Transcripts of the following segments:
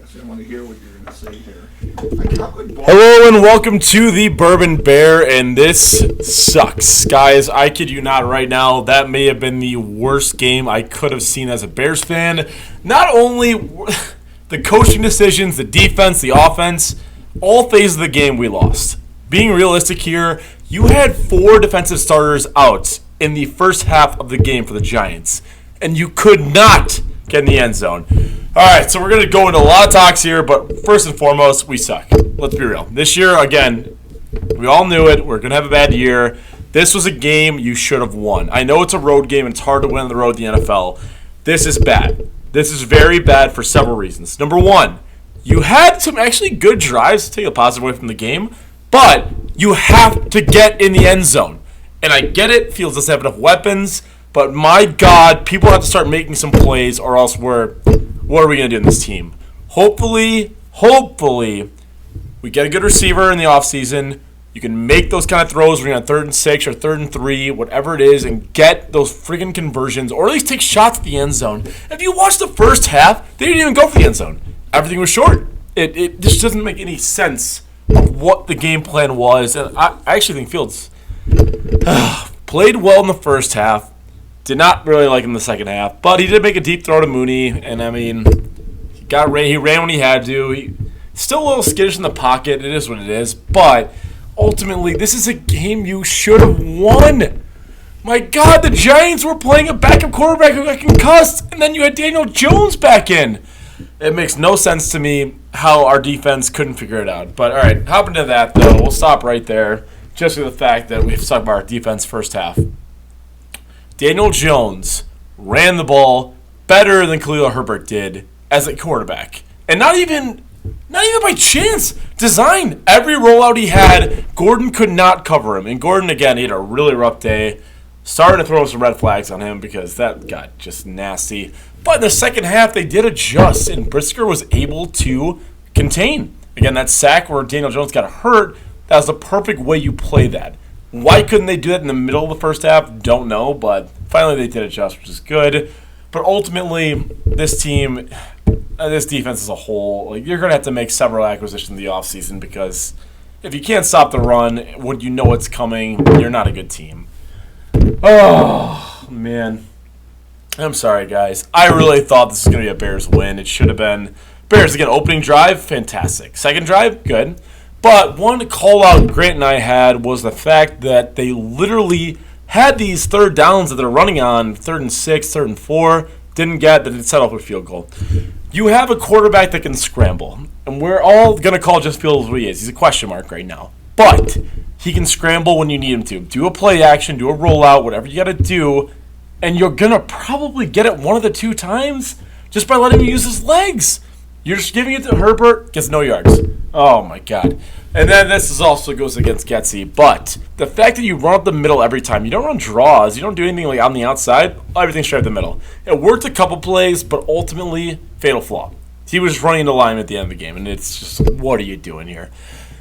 I want to hear what you're going to say here. Hello and welcome to the Bourbon Bear, and this sucks. Guys, I kid you not right now, that may have been the worst game I could have seen as a Bears fan. Not only the coaching decisions, the defense, the offense, all phases of the game we lost. Being realistic here, you had 4 defensive starters out in the first half of the game for the Giants, and you could not get in the end zone. All right, so we're going to go into a lot of talks here, but first and foremost, we suck. Let's be real. This year, again, we all knew it. We're going to have a bad year. This was a game you should have won. I know it's a road game, and it's hard to win on the road in the NFL. This is bad. This is very bad for several reasons. Number one, you had some actually good drives to take a positive away from the game, but you have to get in the end zone. And I get it, Fields doesn't have enough weapons, but my God, people have to start making some plays, or else what are we going to do in this team? Hopefully, we get a good receiver in the offseason. You can make those kind of throws when you're on 3rd and 6 or 3rd and 3, whatever it is, and get those friggin' conversions, or at least take shots at the end zone. If you watch the first half, they didn't even go for the end zone. Everything was short. It just doesn't make any sense of what the game plan was. And I actually think Fields played well in the first half. Did not really like him in the second half, but he did make a deep throw to Mooney, and I mean, he ran when he had to. He still a little skittish in the pocket. It is what it is, but ultimately, this is a game you should have won. My God, the Giants were playing a backup quarterback who got concussed, and then you had Daniel Jones back in. It makes no sense to me how our defense couldn't figure it out. But all right, hopping to that though, we'll stop right there, just for the fact that we've talked about our defense first half. Daniel Jones ran the ball better than Khalil Herbert did as a quarterback. And not even by chance. Design. Every rollout he had, Gordon could not cover him. And Gordon, again, he had a really rough day. Starting to throw some red flags on him because that got just nasty. But in the second half, they did adjust, and Brisker was able to contain. Again, that sack where Daniel Jones got hurt, that was the perfect way you play that. Why couldn't they do that in the middle of the first half? Don't know, but finally they did adjust, which is good. But ultimately, this team, this defense as a whole, you're going to have to make several acquisitions in the offseason because if you can't stop the run when you know it's coming, you're not a good team. Oh, man. I'm sorry, guys. I really thought this was going to be a Bears win. It should have been. Bears, again, opening drive, fantastic. Second drive, good. But one call-out Grant and I had was the fact that they literally had these third downs that they're running on, 3rd and 6, 3rd and 4, didn't get, then it set up a field goal. You have a quarterback that can scramble, and we're all going to call Justin Fields what he is. He's a question mark right now. But he can scramble when you need him to. Do a play action, do a rollout, whatever you got to do, and you're going to probably get it one of the 2 times just by letting him use his legs. You're just giving it to Herbert, gets no yards. Oh, my God. And then this also goes against Getsy. But the fact that you run up the middle every time, you don't run draws, you don't do anything like on the outside, everything's straight up the middle. It worked a couple plays, but ultimately, fatal flaw. He was running the line at the end of the game, and it's just, what are you doing here?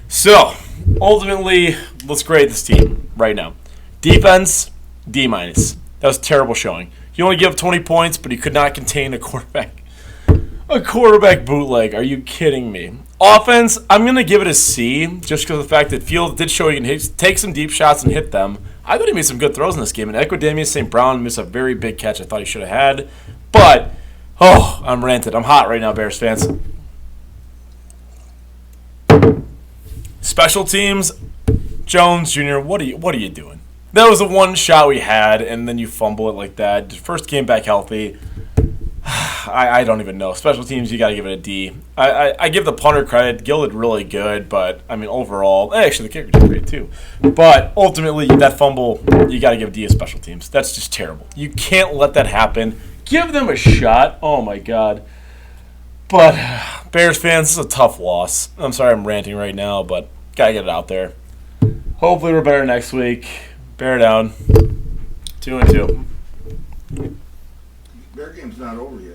So, ultimately, let's grade this team right now. Defense, D-. That was terrible showing. You only give up 20 points, but he could not contain a quarterback. A quarterback bootleg. Are you kidding me? Offense, I'm going to give it a C, just because of the fact that Fields did show he can take some deep shots and hit them. I thought he made some good throws in this game, and Equidemius St. Brown missed a very big catch I thought he should have had. But, I'm ranted. I'm hot right now, Bears fans. Special teams, Jones Jr., what are you doing? That was the one shot we had, and then you fumble it like that. First came back healthy. I don't even know. Special teams, you got to give it a D. I give the punter credit. Gill did really good, but, I mean, overall, actually, the kicker did great, too. But, ultimately, that fumble, you got to give a D as special teams. That's just terrible. You can't let that happen. Give them a shot. Oh, my God. But, Bears fans, this is a tough loss. I'm sorry I'm ranting right now, but got to get it out there. Hopefully, we're better next week. Bear down. 2-2. Bear game's not over yet.